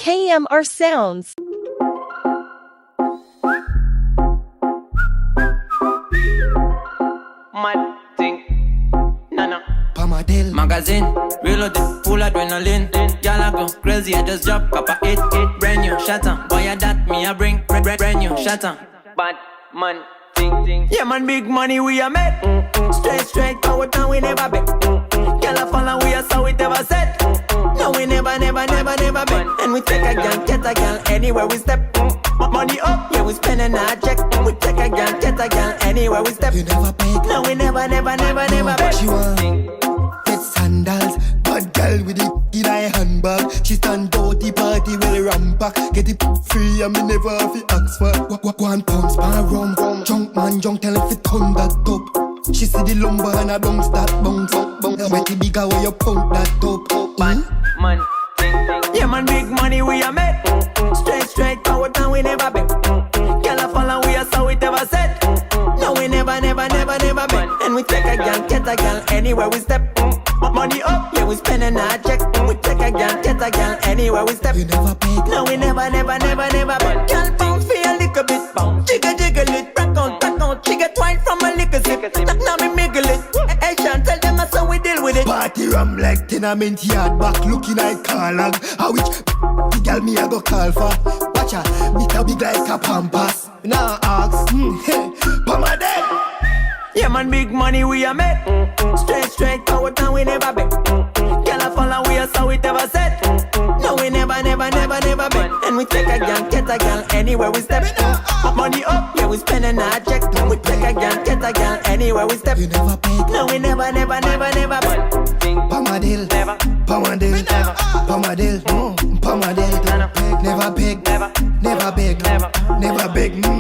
KMRSounds. Mad thing, nana. Pamadel Magazine, reloaded, full adrenaline. Y'all a go crazy, I just drop copper it. Brand new shatter, boy that me a bring. Brand new shatter. Bad man thing. Yeah man, big money we a make. Straight, power down we never bet. Girl a follow we a so we never set. No we never bet. And we take a gal, get a gal anywhere we step. Money up, yeah we spending our check. We take a gal, get a gal anywhere we step. You never beg. No we never bet. She want get sandals. Bad girl with it in her handbag. She stand out the party well ramp back. Get it free and me never have to ask for. One pound span rum. Junk man, junk tell if it turn that up. She see the lumber and a bounce that bounce. Bet it bigger where you pump that up. Man, thing. Yeah man, big money we a make. Straight, power down we never bet. Girl a follow we a so we never set. No we never bet. And we take a gal, get a gal anywhere we step. Money up, yeah we spending our check. We take a gal, get a gal anywhere we step. You never beg. No we never bet. Gal bounce for a little bit. Jiggle it, back on. She get wine from a liquor sip. Now me miggle it. Ayetian, tell them that's how we deal with it. Party ram like tenement yard back looking like Carlag. How which the girl me a go call for? Watch her, meet a big like a pampas. Now ask, hey, Pamadel. Yeah man, big money we a make. Straight, power down we never bet. Girl a follow we a so we never set. No we never bet. And we take a gal, get a gal anywhere we step. Money up, yeah we spending our check. We take a gal, get a gal anywhere we step. You never beg. No we never bet. Pamadel, Pamadel, Pamadel, Pamadel. Never beg, never beg.